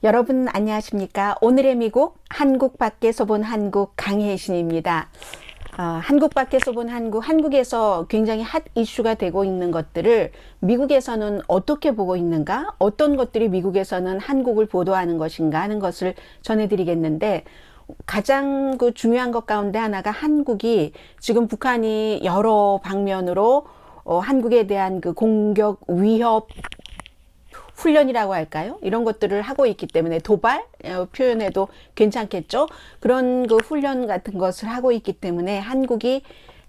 여러분 안녕하십니까? 오늘의 미국, 한국 밖에서 본 한국 강혜신입니다. 한국 밖에서 본 한국, 한국에서 굉장히 핫 이슈가 되고 있는 것들을 미국에서는 어떻게 보고 있는가? 어떤 것들이 미국에서는 한국을 보도하는 것인가 하는 것을 전해드리겠는데, 가장 중요한 것 가운데 하나가 한국이 지금 북한이 여러 방면으로 한국에 대한 공격, 위협, 훈련이라고 할까요? 이런 것들을 하고 있기 때문에 도발 표현해도 괜찮겠죠? 그런 훈련 같은 것을 하고 있기 때문에 한국이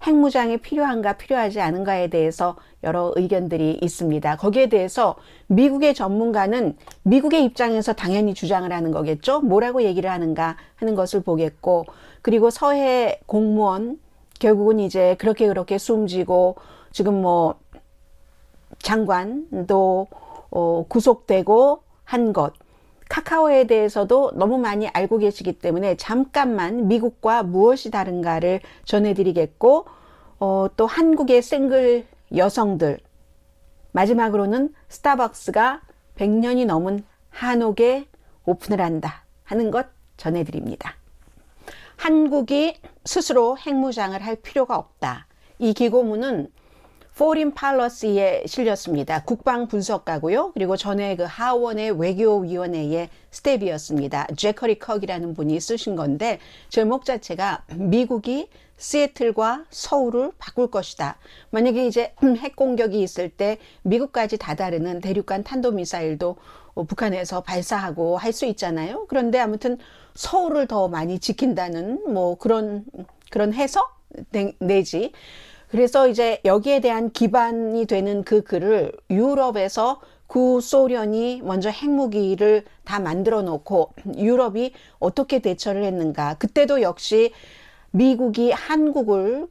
핵무장이 필요한가 필요하지 않은가에 대해서 여러 의견들이 있습니다. 거기에 대해서 미국의 전문가는 미국의 입장에서 당연히 주장을 하는 거겠죠? 뭐라고 얘기를 하는가 하는 것을 보겠고, 그리고 서해 공무원 결국은 이제 그렇게 숨지고 지금 장관도 구속되고 한 것, 카카오에 대해서도 너무 많이 알고 계시기 때문에 잠깐만 미국과 무엇이 다른가를 전해드리겠고, 또 한국의 싱글 여성들, 마지막으로는 스타벅스가 100년이 넘은 한옥에 오픈을 한다 하는 것 전해드립니다. 한국이 스스로 핵무장을 할 필요가 없다. 이 기고문은 Foreign Policy에 실렸습니다. 국방분석가고요. 그리고 전에 하원의 외교위원회의 스텝이었습니다. 제커리 컥이라는 분이 쓰신 건데, 제목 자체가 미국이 시애틀과 서울을 바꿀 것이다. 만약에 이제 핵 공격이 있을 때 미국까지 다다르는 대륙간 탄도미사일도 북한에서 발사하고 할 수 있잖아요. 그런데 아무튼 서울을 더 많이 지킨다는 그런 해석 내지, 그래서 이제 여기에 대한 기반이 되는 그 글을 유럽에서 구소련이 먼저 핵무기를 다 만들어 놓고 유럽이 어떻게 대처를 했는가. 그때도 역시 미국이 한국을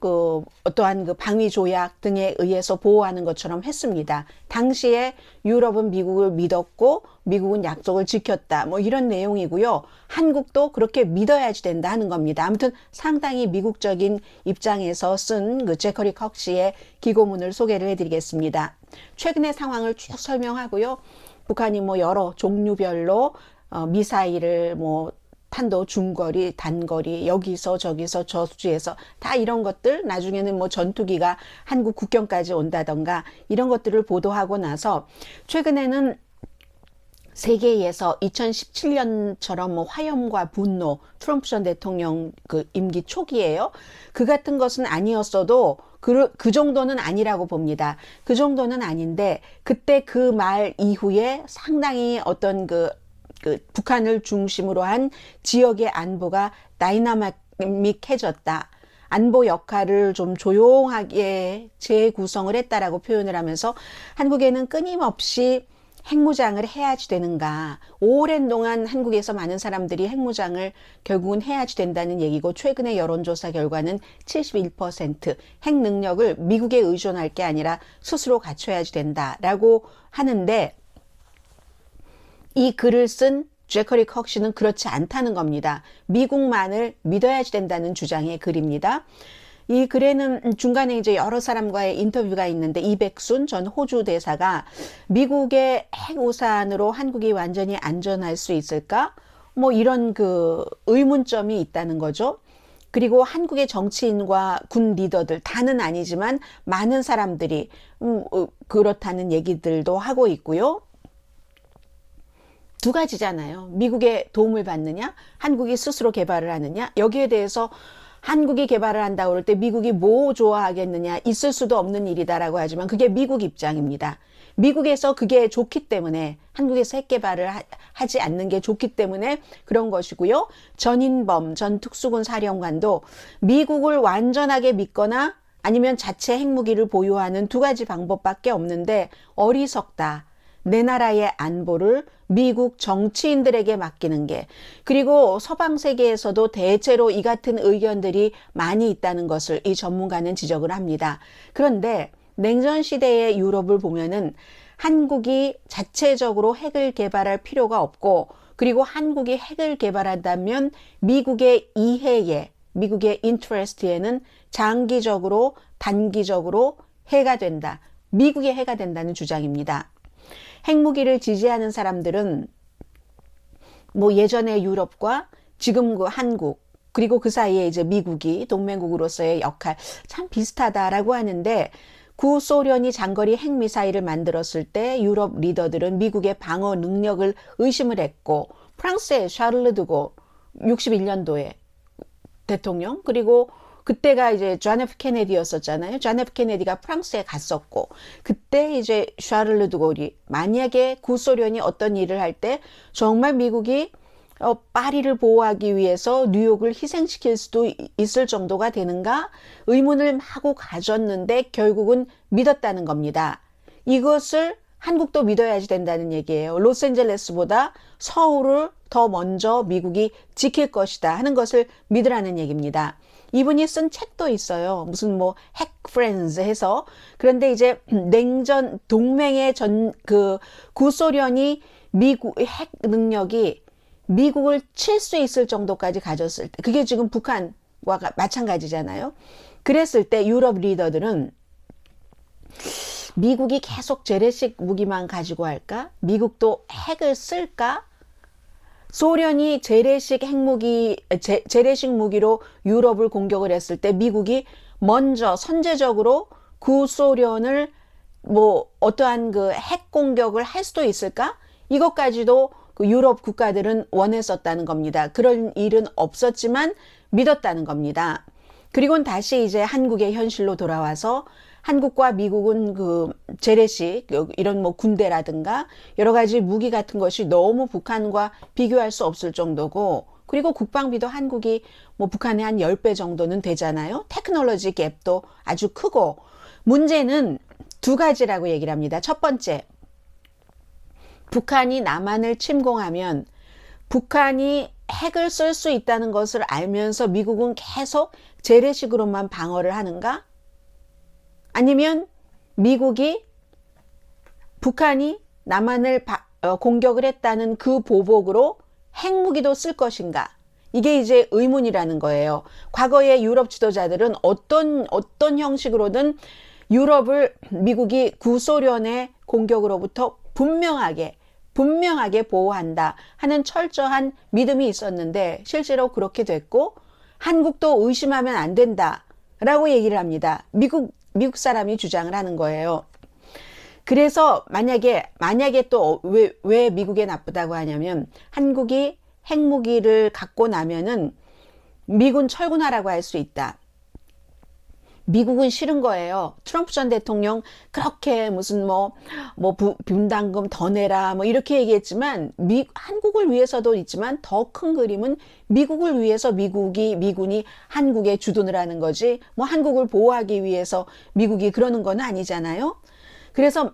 어떠한 방위 조약 등에 의해서 보호하는 것처럼 했습니다. 당시에 유럽은 미국을 믿었고 미국은 약속을 지켰다. 이런 내용이고요. 한국도 그렇게 믿어야지 된다 하는 겁니다. 아무튼 상당히 미국적인 입장에서 쓴 제커리 컥 씨의 기고문을 소개를 해드리겠습니다. 최근의 상황을 쭉 설명하고요. 북한이 여러 종류별로 미사일을 탄도 중거리, 단거리, 여기서 저기서 저수지에서 다 이런 것들, 나중에는 전투기가 한국 국경까지 온다던가 이런 것들을 보도하고 나서, 최근에는 세계에서 2017년처럼 화염과 분노, 트럼프 전 대통령 임기 초기에요. 그 같은 것은 아니었어도 그 정도는 아니라고 봅니다. 그 정도는 아닌데, 그때 그 말 이후에 상당히 어떤 북한을 중심으로 한 지역의 안보가 다이나믹해졌다. 안보 역할을 좀 조용하게 재구성을 했다라고 표현을 하면서, 한국에는 끊임없이 핵무장을 해야지 되는가. 오랜 동안 한국에서 많은 사람들이 핵무장을 결국은 해야지 된다는 얘기고, 최근의 여론조사 결과는 71% 핵 능력을 미국에 의존할 게 아니라 스스로 갖춰야지 된다라고 하는데, 이 글을 쓴 제커리 컥 씨는 그렇지 않다는 겁니다. 미국만을 믿어야지 된다는 주장의 글입니다. 이 글에는 중간에 이제 여러 사람과의 인터뷰가 있는데, 이백순 전 호주 대사가 미국의 핵우산으로 한국이 완전히 안전할 수 있을까? 이런 의문점이 있다는 거죠. 그리고 한국의 정치인과 군 리더들, 다는 아니지만 많은 사람들이 그렇다는 얘기들도 하고 있고요. 두 가지잖아요. 미국의 도움을 받느냐, 한국이 스스로 개발을 하느냐. 여기에 대해서 한국이 개발을 한다고 그럴 때 미국이 뭐 좋아하겠느냐, 있을 수도 없는 일이다라고 하지만 그게 미국 입장입니다. 미국에서 그게 좋기 때문에, 한국에서 핵 개발을 하지 않는 게 좋기 때문에 그런 것이고요. 전인범 전 특수군 사령관도 미국을 완전하게 믿거나 아니면 자체 핵무기를 보유하는 두 가지 방법밖에 없는데 어리석다. 내 나라의 안보를 미국 정치인들에게 맡기는 게, 그리고 서방 세계에서도 대체로 이 같은 의견들이 많이 있다는 것을 이 전문가는 지적을 합니다. 그런데 냉전 시대의 유럽을 보면은 한국이 자체적으로 핵을 개발할 필요가 없고, 그리고 한국이 핵을 개발한다면 미국의 이해에, 미국의 인트레스트에는 장기적으로, 단기적으로 해가 된다. 미국의 해가 된다는 주장입니다. 핵무기를 지지하는 사람들은 뭐 예전의 유럽과 지금 그 한국, 그리고 그 사이에 이제 미국이 동맹국으로서의 역할 참 비슷하다라고 하는데, 구소련이 장거리 핵미사일을 만들었을 때 유럽 리더들은 미국의 방어 능력을 의심을 했고, 프랑스의 샤를르 드고 61년도에 대통령, 그리고 그때가 이제 존 F 케네디였었잖아요. 존 F 케네디가 프랑스에 갔었고, 그때 이제 샤를르 드골이 만약에 구소련이 어떤 일을 할 때 정말 미국이 파리를 보호하기 위해서 뉴욕을 희생시킬 수도 있을 정도가 되는가 의문을 마구 가졌는데 결국은 믿었다는 겁니다. 이것을 한국도 믿어야지 된다는 얘기예요. 로스앤젤레스보다 서울을 더 먼저 미국이 지킬 것이다 하는 것을 믿으라는 얘기입니다. 이분이 쓴 책도 있어요. 무슨 뭐 핵 프렌즈 해서. 그런데 이제 냉전 동맹의 구소련이 미국 핵 능력이 미국을 칠 수 있을 정도까지 가졌을 때, 그게 지금 북한과 마찬가지잖아요. 그랬을 때 유럽 리더들은 미국이 계속 재래식 무기만 가지고 할까? 미국도 핵을 쓸까? 소련이 재래식 무기로 유럽을 공격을 했을 때 미국이 먼저 선제적으로 구소련을 뭐 어떠한 그 핵 공격을 할 수도 있을까? 이것까지도 그 유럽 국가들은 원했었다는 겁니다. 그런 일은 없었지만 믿었다는 겁니다. 그리고는 다시 이제 한국의 현실로 돌아와서 한국과 미국은 그 재래식 이런 뭐 군대라든가 여러 가지 무기 같은 것이 너무 북한과 비교할 수 없을 정도고, 그리고 국방비도 한국이 뭐 북한의 한 10배 정도는 되잖아요. 테크놀로지 갭도 아주 크고, 문제는 두 가지라고 얘기를 합니다. 첫 번째, 북한이 남한을 침공하면 북한이 핵을 쓸 수 있다는 것을 알면서 미국은 계속 재래식으로만 방어를 하는가? 아니면 미국이 북한이 남한을 공격을 했다는 그 보복으로 핵무기도 쓸 것인가? 이게 이제 의문이라는 거예요. 과거의 유럽 지도자들은 어떤 형식으로든 유럽을 미국이 구소련의 공격으로부터 분명하게 보호한다 하는 철저한 믿음이 있었는데 실제로 그렇게 됐고, 한국도 의심하면 안 된다라고 얘기를 합니다. 미국 사람이 주장을 하는 거예요. 그래서 만약에 또 왜 미국에 나쁘다고 하냐면, 한국이 핵무기를 갖고 나면은 미군 철군하라고 할 수 있다. 미국은 싫은 거예요. 트럼프 전 대통령 그렇게 무슨 분담금 더 내라 뭐 이렇게 얘기했지만, 한국을 위해서도 있지만 더 큰 그림은 미국을 위해서 미군이 한국에 주둔을 하는 거지, 뭐 한국을 보호하기 위해서 미국이 그러는 건 아니잖아요.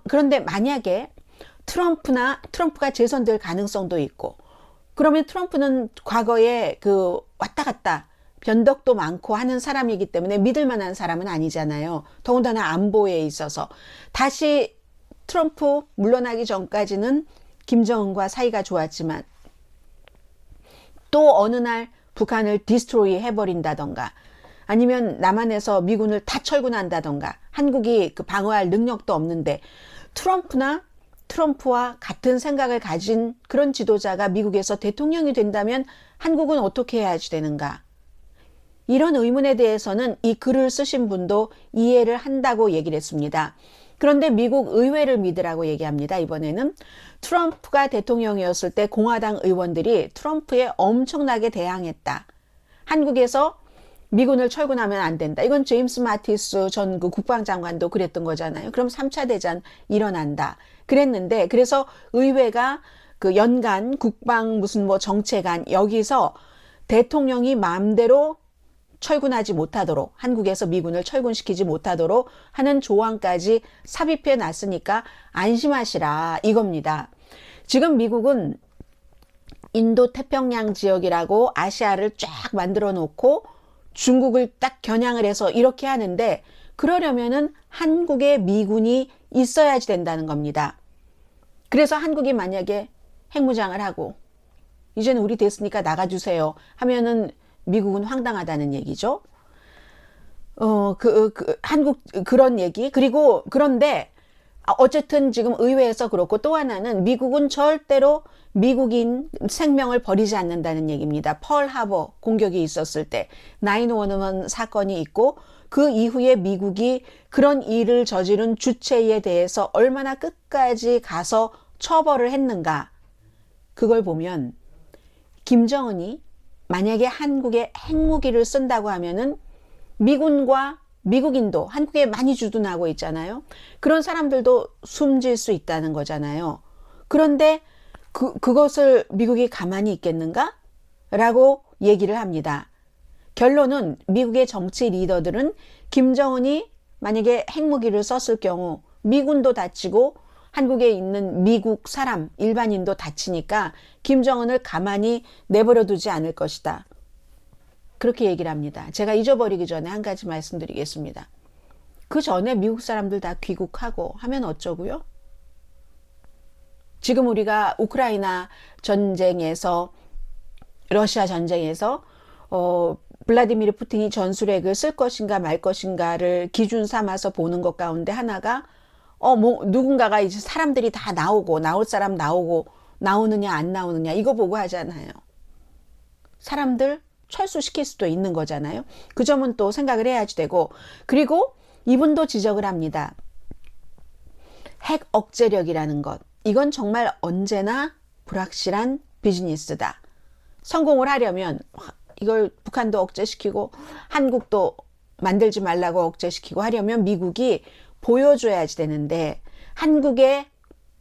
그런데 만약에 트럼프가 재선될 가능성도 있고, 그러면 트럼프는 과거에 그 왔다 갔다 변덕도 많고 하는 사람이기 때문에 믿을 만한 사람은 아니잖아요. 더군다나 안보에 있어서. 다시 트럼프 물러나기 전까지는 김정은과 사이가 좋았지만, 또 어느 날 북한을 디스트로이 해버린다던가, 아니면 남한에서 미군을 다 철군한다던가, 한국이 그 방어할 능력도 없는데 트럼프와 같은 생각을 가진 그런 지도자가 미국에서 대통령이 된다면 한국은 어떻게 해야지 되는가? 이런 의문에 대해서는 이 글을 쓰신 분도 이해를 한다고 얘기를 했습니다. 그런데 미국 의회를 믿으라고 얘기합니다. 이번에는 트럼프가 대통령이었을 때 공화당 의원들이 트럼프에 엄청나게 대항했다. 한국에서 미군을 철군하면 안 된다. 이건 제임스 마티스 전 그 국방장관도 그랬던 거잖아요. 그럼 3차 대전 일어난다. 그랬는데, 그래서 의회가 그 연간 국방 정책안, 여기서 대통령이 마음대로 철군하지 못하도록, 한국에서 미군을 철군시키지 못하도록 하는 조항까지 삽입해 놨으니까 안심하시라 이겁니다. 지금 미국은 인도 태평양 지역이라고 아시아를 쫙 만들어 놓고 중국을 딱 겨냥을 해서 이렇게 하는데, 그러려면은 한국에 미군이 있어야지 된다는 겁니다. 그래서 한국이 만약에 핵무장을 하고 이제는 우리 됐으니까 나가주세요 하면은 미국은 황당하다는 얘기죠. 한국 그런 얘기. 그런데 어쨌든 지금 의회에서 그렇고, 또 하나는 미국은 절대로 미국인 생명을 버리지 않는다는 얘기입니다. 펄하버 공격이 있었을 때 911 사건이 있고, 그 이후에 미국이 그런 일을 저지른 주체에 대해서 얼마나 끝까지 가서 처벌을 했는가. 그걸 보면 김정은이 만약에 한국에 핵무기를 쓴다고 하면은 미군과 미국인도 한국에 많이 주둔하고 있잖아요. 그런 사람들도 숨질 수 있다는 거잖아요. 그런데 그것을 미국이 가만히 있겠는가? 라고 얘기를 합니다. 결론은 미국의 정치 리더들은 김정은이 만약에 핵무기를 썼을 경우 미군도 다치고 한국에 있는 미국 사람, 일반인도 다치니까 김정은을 가만히 내버려 두지 않을 것이다. 그렇게 얘기를 합니다. 제가 잊어버리기 전에 한 가지 말씀드리겠습니다. 그 전에 미국 사람들 다 귀국하고 하면 어쩌고요? 지금 우리가 우크라이나 전쟁에서, 러시아 전쟁에서 블라디미르 푸틴이 전술핵을 쓸 것인가 말 것인가를 기준 삼아서 보는 것 가운데 하나가 누군가가 이제 사람들이 다 나오고, 나올 사람 나오고, 나오느냐 안 나오느냐 이거 보고 하잖아요. 사람들 철수시킬 수도 있는 거잖아요. 그 점은 또 생각을 해야지 되고, 그리고 이분도 지적을 합니다. 핵 억제력이라는 것, 이건 정말 언제나 불확실한 비즈니스다. 성공을 하려면 이걸 북한도 억제시키고 한국도 만들지 말라고 억제시키고 하려면 미국이 보여줘야지 되는데, 한국의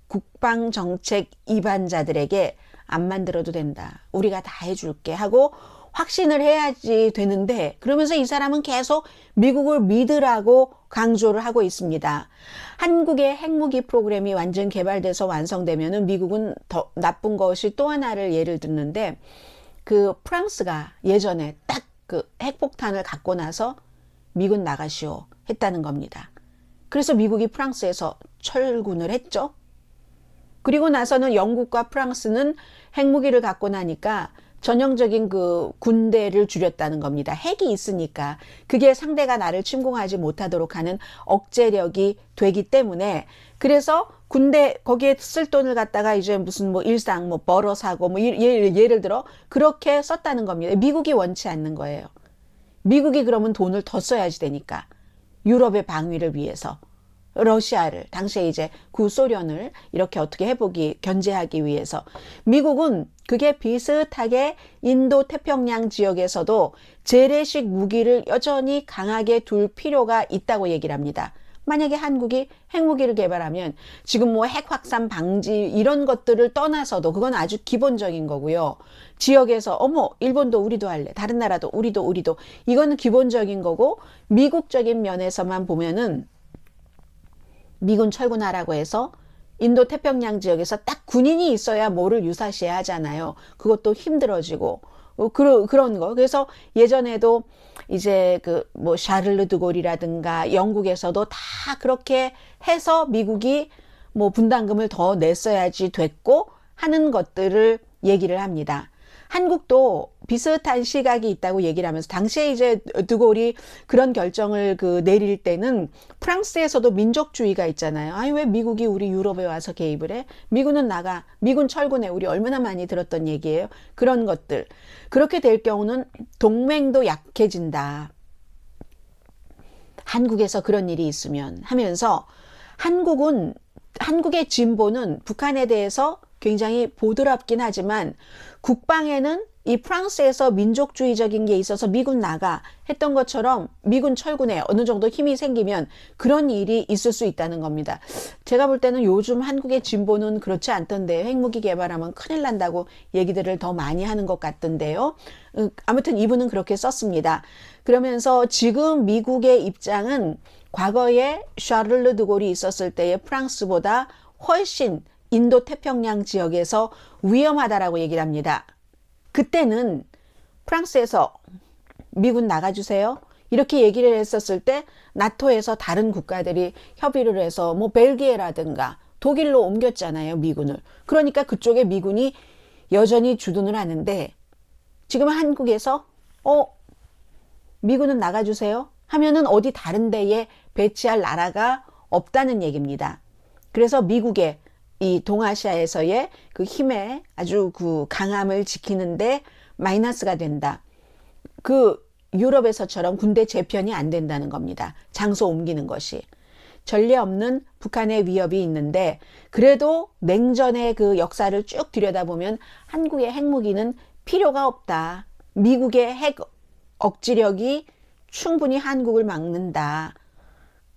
국방정책 이반자들에게 안 만들어도 된다, 우리가 다 해줄게 하고 확신을 해야지 되는데, 그러면서 이 사람은 계속 미국을 믿으라고 강조를 하고 있습니다. 한국의 핵무기 프로그램이 완전 개발돼서 완성되면은 미국은 더 나쁜 것이 또 하나를 예를 듣는데, 그 프랑스가 예전에 딱 그 핵폭탄을 갖고 나서 미군 나가시오 했다는 겁니다. 그래서 미국이 프랑스에서 철군을 했죠. 그리고 나서는 영국과 프랑스는 핵무기를 갖고 나니까 전형적인 그 군대를 줄였다는 겁니다. 핵이 있으니까 그게 상대가 나를 침공하지 못하도록 하는 억제력이 되기 때문에, 그래서 군대 거기에 쓸 돈을 갖다가 이제 무슨 뭐 일상 뭐 벌어사고 뭐 예를 들어 그렇게 썼다는 겁니다. 미국이 원치 않는 거예요. 미국이 그러면 돈을 더 써야지 되니까, 유럽의 방위를 위해서. 러시아를, 당시에 이제 구소련을 이렇게 어떻게 견제하기 위해서. 미국은 그게 비슷하게 인도 태평양 지역에서도 재래식 무기를 여전히 강하게 둘 필요가 있다고 얘기를 합니다. 만약에 한국이 핵무기를 개발하면 지금 뭐 핵 확산 방지 이런 것들을 떠나서도, 그건 아주 기본적인 거고요. 지역에서 일본도 우리도 할래, 다른 나라도 우리도 이거는 기본적인 거고, 미국적인 면에서만 보면은 미군 철군하라고 해서 인도 태평양 지역에서 딱 군인이 있어야 뭐를 유사시해야 하잖아요. 그것도 힘들어지고 그런 거. 그래서 예전에도 이제 그 뭐 샤를르 드골이라든가 영국에서도 다 그렇게 해서 미국이 뭐 분담금을 더 냈어야지 됐고 하는 것들을 얘기를 합니다. 한국도 비슷한 시각이 있다고 얘기를 하면서, 당시에 이제 드골이 그런 결정을 내릴 때는 프랑스에서도 민족주의가 있잖아요. 아니 왜 미국이 우리 유럽에 와서 개입을 해? 미군은 나가, 미군 철군에, 우리 얼마나 많이 들었던 얘기예요. 그런 것들. 그렇게 될 경우는 동맹도 약해진다. 한국에서 그런 일이 있으면 하면서, 한국의 진보는 북한에 대해서 굉장히 보드랍긴 하지만 국방에는 이 프랑스에서 민족주의적인 게 있어서 미군 나가 했던 것처럼 미군 철군에 어느 정도 힘이 생기면 그런 일이 있을 수 있다는 겁니다. 제가 볼 때는 요즘 한국의 진보는 그렇지 않던데, 핵무기 개발하면 큰일 난다고 얘기들을 더 많이 하는 것 같던데요. 아무튼 이분은 그렇게 썼습니다. 그러면서 지금 미국의 입장은 과거에 샤를르 드골이 있었을 때의 프랑스보다 훨씬 인도 태평양 지역에서 위험하다라고 얘기를 합니다. 그때는 프랑스에서 미군 나가주세요 이렇게 얘기를 했었을 때 나토에서 다른 국가들이 협의를 해서 뭐 벨기에라든가 독일로 옮겼잖아요, 미군을. 그러니까 그쪽에 미군이 여전히 주둔을 하는데, 지금 한국에서 미군은 나가주세요 하면은 어디 다른 데에 배치할 나라가 없다는 얘기입니다. 그래서 미국의 이 동아시아에서의 그 힘의 아주 그 강함을 지키는데 마이너스가 된다. 그 유럽에서처럼 군대 재편이 안 된다는 겁니다. 장소 옮기는 것이. 전례 없는 북한의 위협이 있는데 그래도 냉전의 그 역사를 쭉 들여다보면 한국의 핵무기는 필요가 없다. 미국의 핵 억지력이 충분히 한국을 막는다.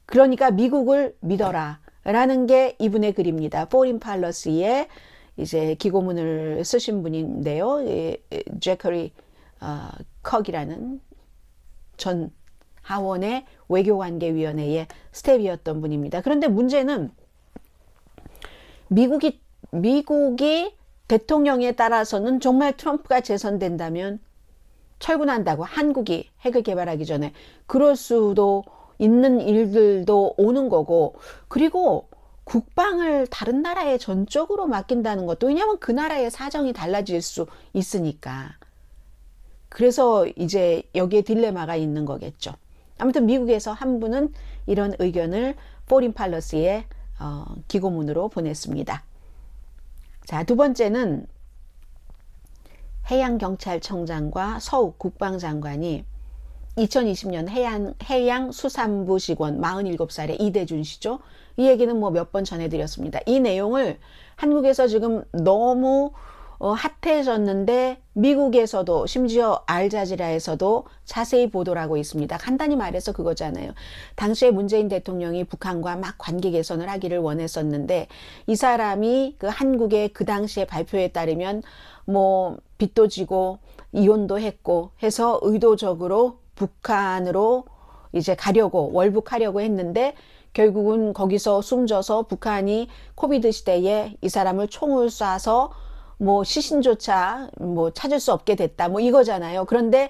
그러니까 미국을 믿어라. 라는 게 이분의 글입니다. Foreign Policy에 이제 기고문을 쓰신 분인데요. 제커리 컥이라는 전 하원의 외교관계위원회의 스텝이었던 분입니다. 그런데 문제는 미국이 대통령에 따라서는 정말 트럼프가 재선된다면 철군한다고 한국이 핵을 개발하기 전에 그럴 수도 있는 일들도 오는 거고 그리고 국방을 다른 나라에 전적으로 맡긴다는 것도 왜냐하면 그 나라의 사정이 달라질 수 있으니까 그래서 이제 여기에 딜레마가 있는 거겠죠. 아무튼 미국에서 한 분은 이런 의견을 포린 팔러시에 기고문으로 보냈습니다. 자, 두 번째는 해양경찰청장과 서욱 국방장관이 2020년 해양수산부 직원 47살의 이대준 씨죠. 이 얘기는 뭐 몇 번 전해드렸습니다. 이 내용을 한국에서 지금 너무 핫해졌는데 미국에서도 심지어 알자지라에서도 자세히 보도를 하고 있습니다. 간단히 말해서 그거잖아요. 당시에 문재인 대통령이 북한과 막 관계 개선을 하기를 원했었는데 이 사람이 그 한국의 그 당시에 발표에 따르면 뭐 빚도 지고 이혼도 했고 해서 의도적으로 북한으로 이제 가려고 월북하려고 했는데 결국은 거기서 숨져서 북한이 코비드 시대에 이 사람을 총을 쏴서 뭐 시신조차 뭐 찾을 수 없게 됐다 뭐 이거잖아요. 그런데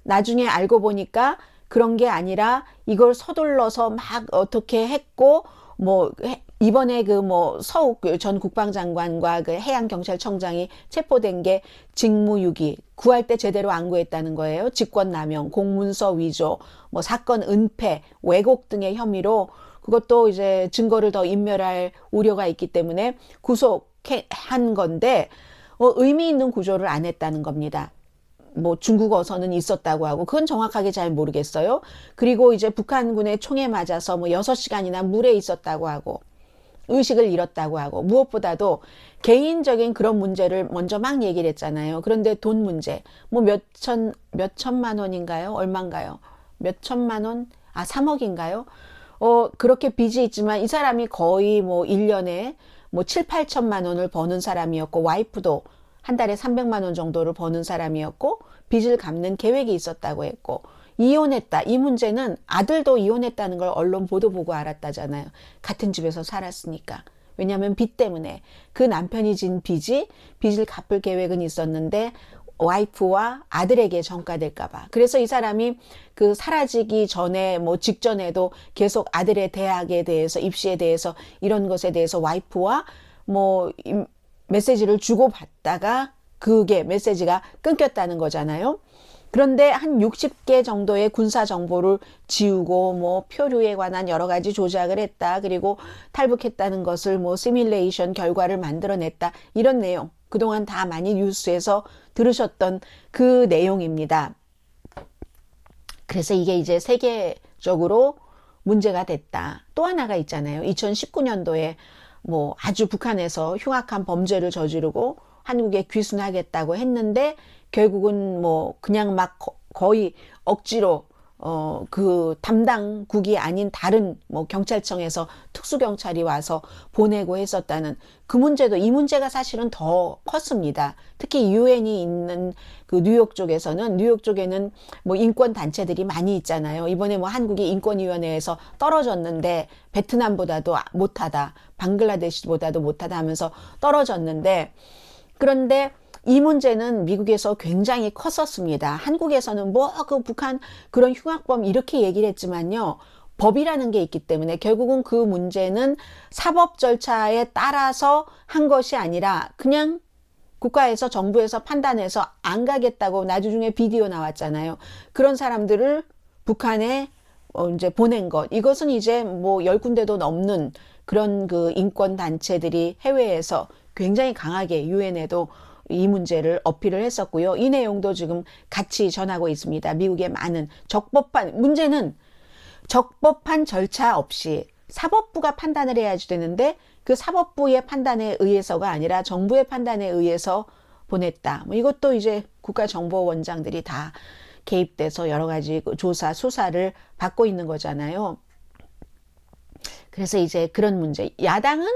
나중에 알고 보니까 그런 게 아니라 이걸 서둘러서 막 어떻게 했고 뭐 이번에 그 뭐 서욱 전 국방장관과 그 해양경찰청장이 체포된 게 직무유기 구할 때 제대로 안 구했다는 거예요. 직권남용, 공문서 위조, 뭐 사건 은폐, 왜곡 등의 혐의로 그것도 이제 증거를 더 인멸할 우려가 있기 때문에 구속한 건데 의미 있는 구조를 안 했다는 겁니다. 뭐 중국어선은 있었다고 하고 그건 정확하게 잘 모르겠어요. 그리고 이제 북한군의 총에 맞아서 뭐 6시간이나 물에 있었다고 하고 의식을 잃었다고 하고 무엇보다도 개인적인 그런 문제를 먼저 막 얘기를 했잖아요. 그런데 돈 문제 뭐 몇 천만 원인가요? 얼마인가요? 몇 천만 원? 3억인가요? 그렇게 빚이 있지만 이 사람이 거의 뭐 1년에 뭐 7, 8천만 원을 버는 사람이었고 와이프도 한 달에 300만 원 정도를 버는 사람이었고 빚을 갚는 계획이 있었다고 했고 이혼했다. 이 문제는 아들도 이혼했다는 걸 언론 보도 보고 알았다잖아요. 같은 집에서 살았으니까. 왜냐하면 빚 때문에 그 남편이 진 빚을 갚을 계획은 있었는데 와이프와 아들에게 전가될까봐. 그래서 이 사람이 그 사라지기 전에 뭐 직전에도 계속 아들의 대학에 대해서 입시에 대해서 이런 것에 대해서 와이프와 뭐 메시지를 주고받다가 그게 메시지가 끊겼다는 거잖아요. 그런데 한 60개 정도의 군사 정보를 지우고 뭐 표류에 관한 여러 가지 조작을 했다. 그리고 탈북했다는 것을 뭐 시뮬레이션 결과를 만들어냈다. 이런 내용. 그동안 다 많이 뉴스에서 들으셨던 그 내용입니다. 그래서 이게 이제 세계적으로 문제가 됐다. 또 하나가 있잖아요. 2019년도에 뭐 아주 북한에서 흉악한 범죄를 저지르고 한국에 귀순하겠다고 했는데 결국은 뭐 그냥 막 거의 억지로 그 담당국이 아닌 다른 뭐 경찰청에서 특수경찰이 와서 보내고 했었다는 그 문제도 이 문제가 사실은 더 컸습니다. 특히 유엔이 있는 그 뉴욕 쪽에는 뭐 인권 단체들이 많이 있잖아요. 이번에 뭐 한국이 인권위원회에서 떨어졌는데 베트남보다도 못하다, 방글라데시보다도 못하다 하면서 떨어졌는데 그런데 이 문제는 미국에서 굉장히 컸었습니다. 한국에서는 뭐 그 북한 그런 흉악범 이렇게 얘기를 했지만요. 법이라는 게 있기 때문에 결국은 그 문제는 사법 절차에 따라서 한 것이 아니라 그냥 국가에서 정부에서 판단해서 안 가겠다고 나중에 비디오 나왔잖아요. 그런 사람들을 북한에 이제 보낸 것. 이것은 이제 뭐 10군데도 넘는 그런 그 인권 단체들이 해외에서 굉장히 강하게 유엔에도 이 문제를 어필을 했었고요. 이 내용도 지금 같이 전하고 있습니다. 미국의 많은 적법한, 문제는 적법한 절차 없이 사법부가 판단을 해야지 되는데 그 사법부의 판단에 의해서가 아니라 정부의 판단에 의해서 보냈다. 뭐 이것도 이제 국가정보원장들이 다 개입돼서 여러 가지 조사, 수사를 받고 있는 거잖아요. 그래서 이제 그런 문제. 야당은,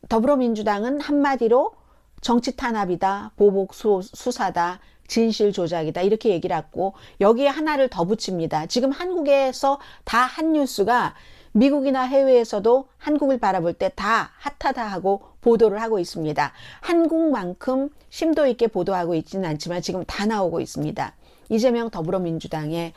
더불어민주당은 한마디로 정치 탄압이다, 보복 수사다, 진실 조작이다 이렇게 얘기를 했고 여기에 하나를 더 붙입니다. 지금 한국에서 다 한 뉴스가 미국이나 해외에서도 한국을 바라볼 때 다 핫하다 하고 보도를 하고 있습니다. 한국만큼 심도 있게 보도하고 있지는 않지만 지금 다 나오고 있습니다. 이재명 더불어민주당의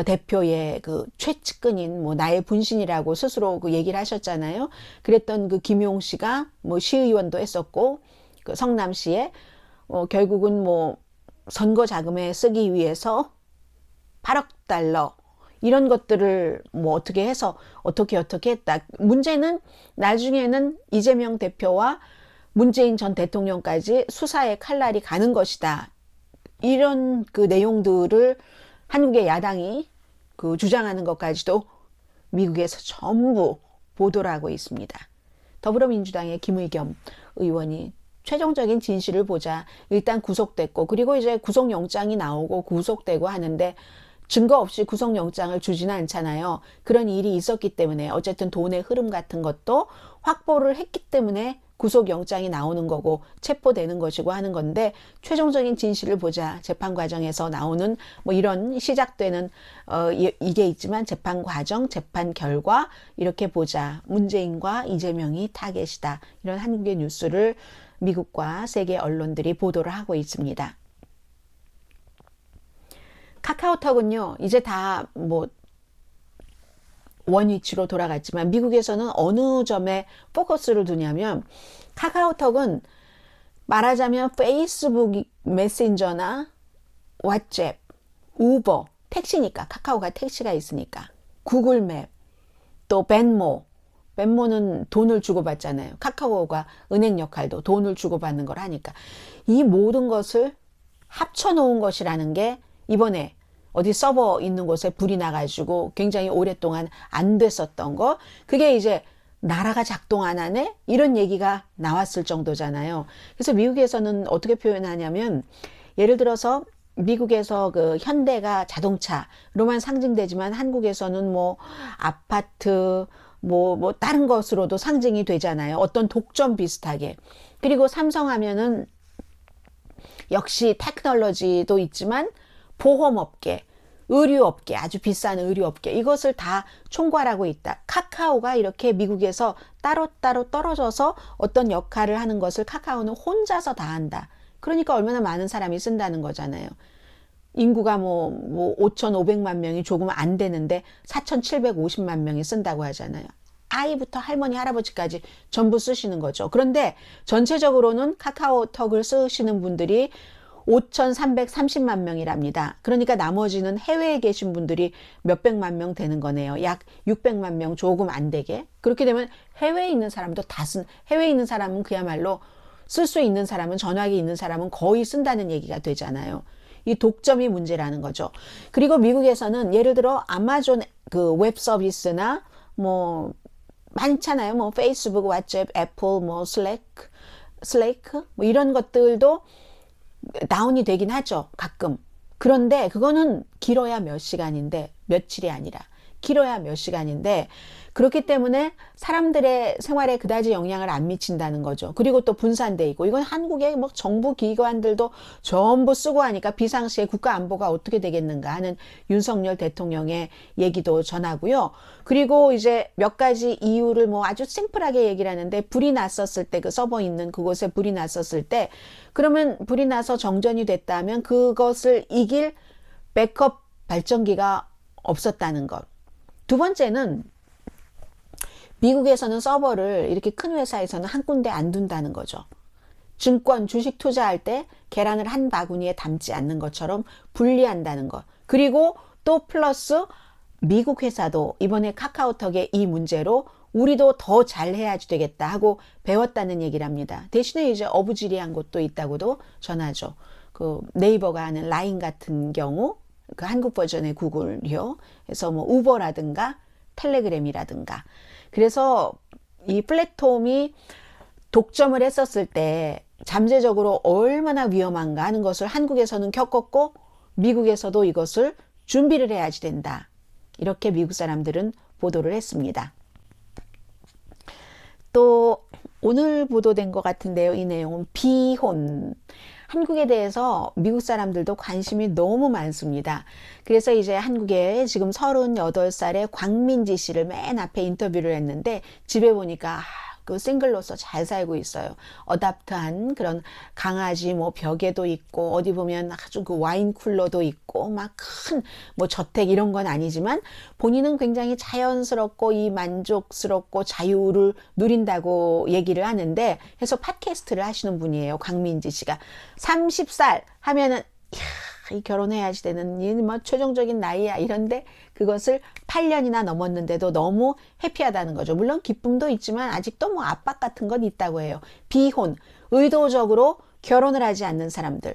대표의 그 최측근인 뭐 나의 분신이라고 스스로 그 얘기를 하셨잖아요. 그랬던 그 김용 씨가 뭐 시의원도 했었고 그 성남시에 결국은 뭐 선거 자금에 쓰기 위해서 8억 달러 이런 것들을 뭐 어떻게 해서 어떻게 했다. 문제는 나중에는 이재명 대표와 문재인 전 대통령까지 수사의 칼날이 가는 것이다. 이런 그 내용들을 한국의 야당이 그 주장하는 것까지도 미국에서 전부 보도를 하고 있습니다. 더불어민주당의 김의겸 의원이 최종적인 진실을 보자 일단 구속됐고 그리고 이제 구속영장이 나오고 구속되고 하는데 증거 없이 구속영장을 주지는 않잖아요. 그런 일이 있었기 때문에 어쨌든 돈의 흐름 같은 것도 확보를 했기 때문에 구속영장이 나오는 거고 체포되는 것이고 하는 건데 최종적인 진실을 보자 재판 과정에서 나오는 뭐 이런 시작되는 이게 있지만 재판 과정, 재판 결과 이렇게 보자. 문재인과 이재명이 타겟이다. 이런 한국의 뉴스를 미국과 세계 언론들이 보도를 하고 있습니다. 카카오톡은요, 이제 다 뭐 원위치로 돌아갔지만 미국에서는 어느 점에 포커스를 두냐면 카카오톡은 말하자면 페이스북 메신저나 왓츠앱, 우버, 택시니까 카카오가 택시가 있으니까 구글맵, 또 벤모는 돈을 주고받잖아요. 카카오가 은행 역할도 돈을 주고받는 걸 하니까 이 모든 것을 합쳐놓은 것이라는 게 이번에 어디 서버 있는 곳에 불이 나가지고 굉장히 오랫동안 안 됐었던 거 그게 이제 나라가 작동 안 하네? 이런 얘기가 나왔을 정도잖아요. 그래서 미국에서는 어떻게 표현하냐면 예를 들어서 미국에서 그 현대가 자동차로만 상징되지만 한국에서는 뭐 아파트 뭐 다른 것으로도 상징이 되잖아요. 어떤 독점 비슷하게. 그리고 삼성 하면은 역시 테크놀로지도 있지만 보험업계, 의류업계, 아주 비싼 의류업계 이것을 다 총괄하고 있다. 카카오가 이렇게 미국에서 따로따로 떨어져서 어떤 역할을 하는 것을 카카오는 혼자서 다 한다. 그러니까 얼마나 많은 사람이 쓴다는 거잖아요. 인구가 뭐 5,500만 명이 조금 안 되는데 4,750만 명이 쓴다고 하잖아요. 아이부터 할머니, 할아버지까지 전부 쓰시는 거죠. 그런데 전체적으로는 카카오톡을 쓰시는 분들이 5,330만 명이랍니다. 그러니까 나머지는 해외에 계신 분들이 몇백만 명 되는 거네요. 약 600만 명 조금 안 되게. 그렇게 되면 해외에 있는 사람도 해외에 있는 사람은 그야말로 쓸 수 있는 사람은 전화기 있는 사람은 거의 쓴다는 얘기가 되잖아요. 이 독점이 문제라는 거죠. 그리고 미국에서는 예를 들어 아마존 그 웹 서비스나 뭐 많잖아요. 뭐 페이스북, 왓츠앱, 애플, 뭐 슬레이크 뭐 이런 것들도 다운이 되긴 하죠. 가끔. 그런데 그거는 길어야 몇 시간인데 며칠이 아니라 길어야 몇 시간인데 그렇기 때문에 사람들의 생활에 그다지 영향을 안 미친다는 거죠. 그리고 또 분산돼 있고 이건 한국의 뭐 정부 기관들도 전부 쓰고 하니까 비상시에 국가 안보가 어떻게 되겠는가 하는 윤석열 대통령의 얘기도 전하고요. 그리고 이제 몇 가지 이유를 뭐 아주 심플하게 얘기를 하는데 불이 났었을 때 그 서버 있는 그곳에 불이 났었을 때 그러면 불이 나서 정전이 됐다면 그것을 이길 백업 발전기가 없었다는 것. 두 번째는 미국에서는 서버를 이렇게 큰 회사에서는 한 군데 안 둔다는 거죠. 증권, 주식 투자할 때 계란을 한 바구니에 담지 않는 것처럼 분리한다는 것. 그리고 또 플러스 미국 회사도 이번에 카카오톡의 이 문제로 우리도 더 잘해야지 되겠다 하고 배웠다는 얘기를 합니다. 대신에 이제 어부지리한 곳도 있다고도 전하죠. 그 네이버가 하는 라인 같은 경우, 그 한국 버전의 구글이요. 그래서 뭐 우버라든가 텔레그램이라든가. 그래서 이 플랫폼이 독점을 했었을 때 잠재적으로 얼마나 위험한가 하는 것을 한국에서는 겪었고 미국에서도 이것을 준비를 해야지 된다. 이렇게 미국 사람들은 보도를 했습니다. 또 오늘 보도된 것 같은데요. 이 내용은 비혼. 한국에 대해서 미국 사람들도 관심이 너무 많습니다. 그래서 이제 한국에 지금 38살의 광민지 씨를 맨 앞에 인터뷰를 했는데 집에 보니까 그 싱글로서 잘 살고 있어요. 어답트한 그런 강아지 뭐 벽에도 있고 어디 보면 아주 그 와인 쿨러도 있고 막 큰 뭐 저택 이런 건 아니지만 본인은 굉장히 자연스럽고 이 만족스럽고 자유를 누린다고 얘기를 하는데 해서 팟캐스트를 하시는 분이에요. 광민지 씨가 30살 하면은 이 결혼해야지 되는 뭐 최종적인 나이야 이런데 그것을 8년이나 넘었는데도 너무 해피하다는 거죠. 물론 기쁨도 있지만 아직도 뭐 압박 같은 건 있다고 해요. 비혼, 의도적으로 결혼을 하지 않는 사람들.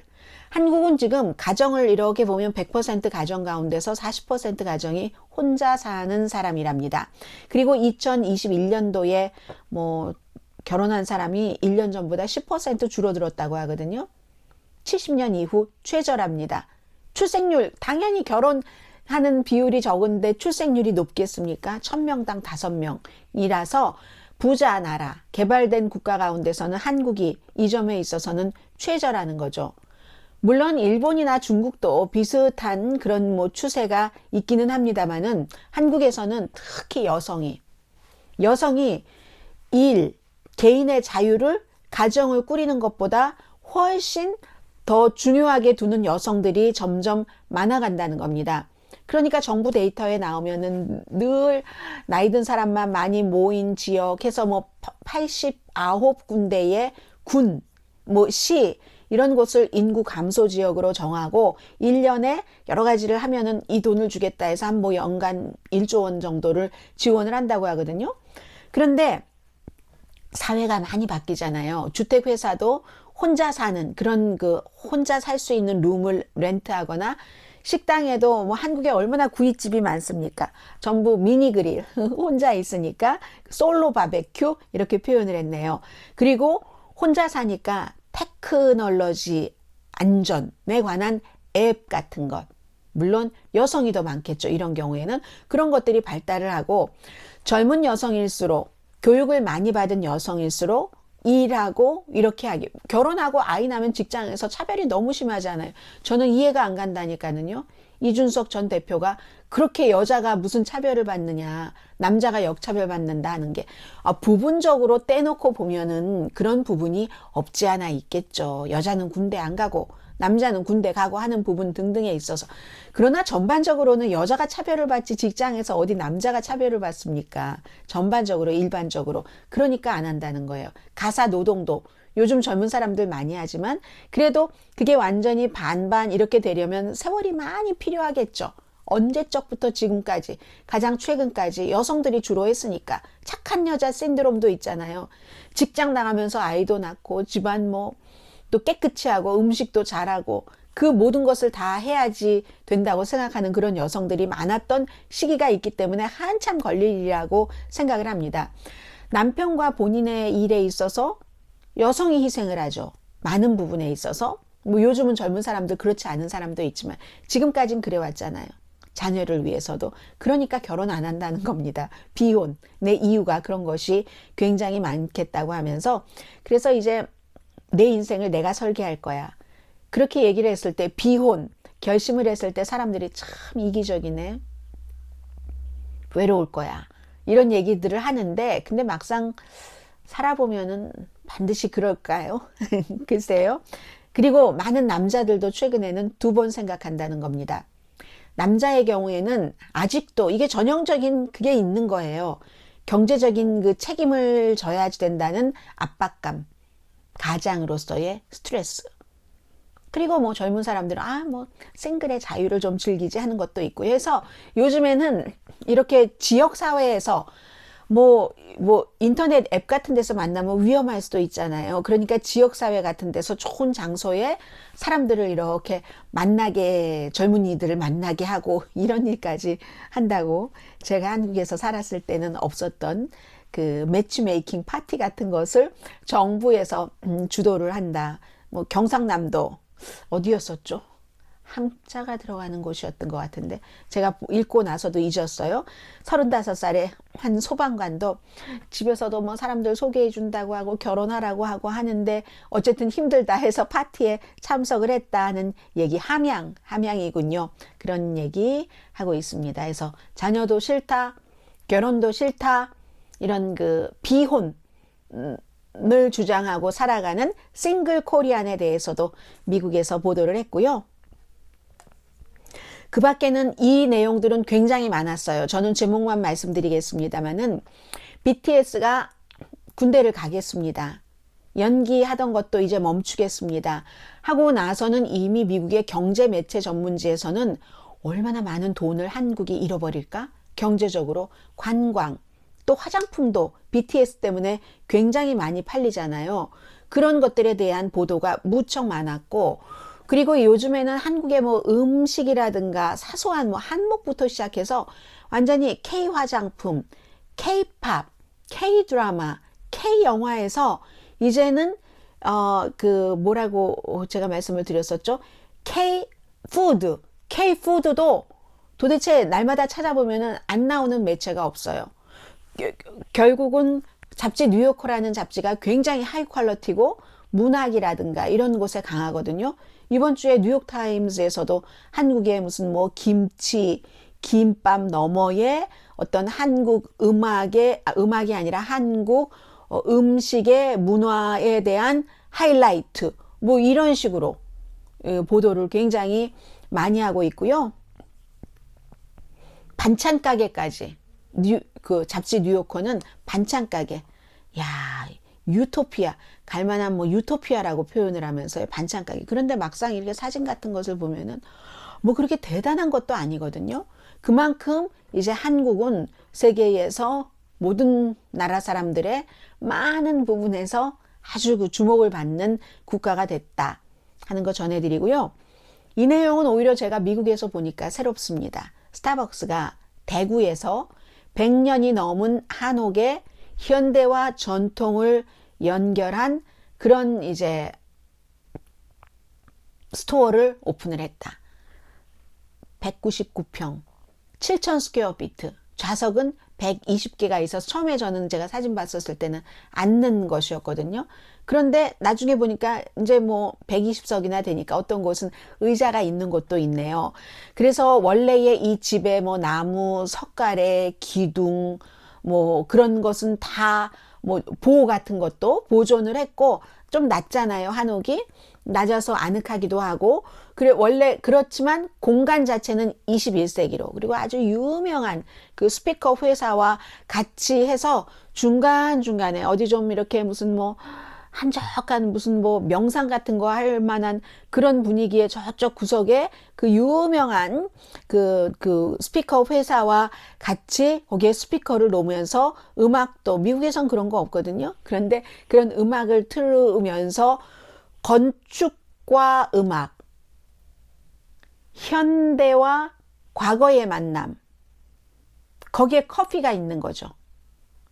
한국은 지금 가정을 이렇게 보면 100% 가정 가운데서 40% 가정이 혼자 사는 사람이랍니다. 그리고 2021년도에 뭐 결혼한 사람이 1년 전보다 10% 줄어들었다고 하거든요. 70년 이후 최저랍니다. 출생률 당연히 결혼하는 비율이 적은데 출생률이 높겠습니까? 1000명당 5명이라서 부자 나라, 개발된 국가 가운데서는 한국이 이 점에 있어서는 최저라는 거죠. 물론 일본이나 중국도 비슷한 그런 뭐 추세가 있기는 합니다만은 한국에서는 특히 여성이 일, 개인의 자유를 가정을 꾸리는 것보다 훨씬 더 중요하게 두는 여성들이 점점 많아간다는 겁니다. 그러니까 정부 데이터에 나오면은 늘 나이 든 사람만 많이 모인 지역해서 뭐 89군데의 군, 뭐 시, 이런 곳을 인구 감소 지역으로 정하고 1년에 여러 가지를 하면은 이 돈을 주겠다 해서 한 뭐 연간 1조 원 정도를 지원을 한다고 하거든요. 그런데 사회가 많이 바뀌잖아요. 주택회사도 혼자 사는 그런 그 혼자 살 수 있는 룸을 렌트하거나 식당에도 뭐 한국에 얼마나 구이집이 많습니까? 전부 미니 그릴 혼자 있으니까 솔로 바베큐 이렇게 표현을 했네요. 그리고 혼자 사니까 테크놀로지 안전에 관한 앱 같은 것 물론 여성이 더 많겠죠. 이런 경우에는 그런 것들이 발달을 하고 젊은 여성일수록 교육을 많이 받은 여성일수록 일하고 이렇게 하기 결혼하고 아이 낳으면 직장에서 차별이 너무 심하잖아요. 저는 이해가 안 간다니까는요. 이준석 전 대표가 그렇게 여자가 무슨 차별을 받느냐 남자가 역차별 받는다 하는 게 부분적으로 떼놓고 보면은 그런 부분이 없지 않아 있겠죠. 여자는 군대 안 가고 남자는 군대 가고 하는 부분 등등에 있어서 그러나 전반적으로는 여자가 차별을 받지 직장에서 어디 남자가 차별을 받습니까? 전반적으로 일반적으로 그러니까 안 한다는 거예요. 가사 노동도 요즘 젊은 사람들 많이 하지만 그래도 그게 완전히 반반 이렇게 되려면 세월이 많이 필요하겠죠. 언제적부터 지금까지 가장 최근까지 여성들이 주로 했으니까 착한 여자 신드롬도 있잖아요. 직장 나가면서 아이도 낳고 집안 뭐 또 깨끗이 하고 음식도 잘하고 그 모든 것을 다 해야지 된다고 생각하는 그런 여성들이 많았던 시기가 있기 때문에 한참 걸릴 일이라고 생각을 합니다. 남편과 본인의 일에 있어서 여성이 희생을 하죠. 많은 부분에 있어서 뭐 요즘은 젊은 사람들 그렇지 않은 사람도 있지만 지금까진 그래왔잖아요. 자녀를 위해서도. 그러니까 결혼 안 한다는 겁니다. 비혼. 내 이유가 그런 것이 굉장히 많겠다고 하면서 그래서 이제 내 인생을 내가 설계할 거야. 그렇게 얘기를 했을 때 비혼 결심을 했을 때 사람들이 참 이기적이네. 외로울 거야. 이런 얘기들을 하는데 근데 막상 살아보면은 반드시 그럴까요? 글쎄요. 그리고 많은 남자들도 최근에는 2번 생각한다는 겁니다. 남자의 경우에는 아직도 이게 전형적인 그게 있는 거예요. 경제적인 그 책임을 져야 된다는 압박감, 가장으로서의 스트레스. 그리고 뭐 젊은 사람들은 뭐 싱글의 자유를 좀 즐기지 하는 것도 있고 해서 요즘에는 이렇게 지역 사회에서 뭐 인터넷 앱 같은 데서 만나면 위험할 수도 있잖아요. 그러니까 지역 사회 같은 데서 좋은 장소에 사람들을 이렇게 만나게, 젊은이들을 만나게 하고 이런 일까지 한다고. 제가 한국에서 살았을 때는 없었던 그 매치메이킹 파티 같은 것을 정부에서 주도를 한다. 뭐 경상남도 어디였었죠? 함자가 들어가는 곳이었던 것 같은데 제가 읽고 나서도 잊었어요. 35살에 한 소방관도 집에서도 뭐 사람들 소개해 준다고 하고 결혼하라고 하고 하는데 어쨌든 힘들다 해서 파티에 참석을 했다는 얘기. 함양이군요. 그런 얘기 하고 있습니다. 그래서 자녀도 싫다, 결혼도 싫다, 이런 그 비혼을 주장하고 살아가는 싱글 코리안에 대해서도 미국에서 보도를 했고요. 그 밖에는 이 내용들은 굉장히 많았어요. 저는 제목만 말씀드리겠습니다만은 BTS가 군대를 가겠습니다. 연기하던 것도 이제 멈추겠습니다. 하고 나서는 이미 미국의 경제 매체 전문지에서는 얼마나 많은 돈을 한국이 잃어버릴까? 경제적으로 관광, 또 화장품도 BTS 때문에 굉장히 많이 팔리잖아요. 그런 것들에 대한 보도가 무척 많았고, 그리고 요즘에는 한국의 뭐 음식이라든가 사소한 뭐 한몫부터 시작해서 완전히 K 화장품, K-팝, K-드라마, K-영화에서 이제는 그 뭐라고 제가 말씀을 드렸었죠? K-푸드도 도대체 날마다 찾아보면은 안 나오는 매체가 없어요. 결국은 잡지 뉴요커라는 잡지가 굉장히 하이 퀄리티고 문학이라든가 이런 곳에 강하거든요. 이번 주에 뉴욕타임즈에서도 한국의 무슨 뭐 김치, 김밥 너머에 어떤 한국 음악이 아니라 한국 음식의 문화에 대한 하이라이트, 뭐 이런 식으로 보도를 굉장히 많이 하고 있고요. 반찬 가게까지, 그 잡지 뉴요커는 반찬 가게, 야, 유토피아, 갈만한 뭐 유토피아라고 표현을 하면서요, 반찬 가게. 그런데 막상 이렇게 사진 같은 것을 보면은 뭐 그렇게 대단한 것도 아니거든요. 그만큼 이제 한국은 세계에서 모든 나라 사람들의 많은 부분에서 아주 그 주목을 받는 국가가 됐다 하는 거 전해드리고요. 이 내용은 오히려 제가 미국에서 보니까 새롭습니다. 스타벅스가 대구에서 100년이 넘은 한옥의 현대와 전통을 연결한 그런 이제 스토어를 오픈을 했다. 199평, 7,000 스퀘어 피트, 좌석은 120개가 있어서 처음에 저는 제가 사진 봤었을 때는 앉는 것이었거든요. 그런데 나중에 보니까 이제 뭐 120석이나 되니까 어떤 곳은 의자가 있는 곳도 있네요. 그래서 원래의 이 집에 뭐 나무, 석가래, 기둥, 뭐 그런 것은 다 뭐 보호 같은 것도 보존을 했고, 좀 낮잖아요, 한옥이. 낮아서 아늑하기도 하고, 그래 원래 그렇지만 공간 자체는 21세기로, 그리고 아주 유명한 그 스피커 회사와 같이 해서 중간중간에 어디 좀 이렇게 무슨 뭐 한적한 무슨 뭐 명상 같은 거 할 만한 그런 분위기의 저쪽 구석에 그 유명한 그 스피커 회사와 같이 거기에 스피커를 놓으면서 음악도, 미국에선 그런 거 없거든요. 그런데 그런 음악을 틀으면서 건축과 음악, 현대와 과거의 만남, 거기에 커피가 있는 거죠.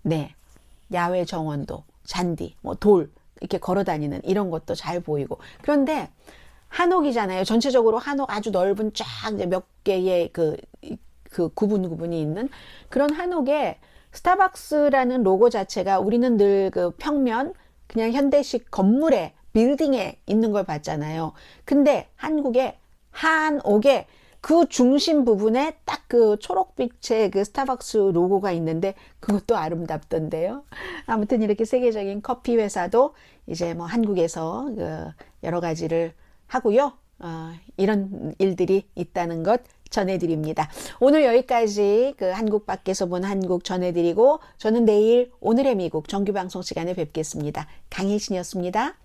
네, 야외 정원도, 잔디, 뭐 돌 이렇게 걸어 다니는 이런 것도 잘 보이고. 그런데 한옥이잖아요. 전체적으로 한옥 아주 넓은 쫙 이제 몇 개의 그 구분이 있는 그런 한옥에 스타벅스라는 로고 자체가 우리는 늘 그 평면 그냥 현대식 건물에 빌딩에 있는 걸 봤잖아요. 근데 한국의 한옥에 그 중심 부분에 딱 그 초록빛의 그 스타벅스 로고가 있는데 그것도 아름답던데요. 아무튼 이렇게 세계적인 커피 회사도 이제 뭐 한국에서 그 여러 가지를 하고요. 이런 일들이 있다는 것 전해드립니다. 오늘 여기까지 그 한국 밖에서 본 한국 전해드리고, 저는 내일 오늘의 미국 정규방송 시간에 뵙겠습니다. 강혜신이었습니다.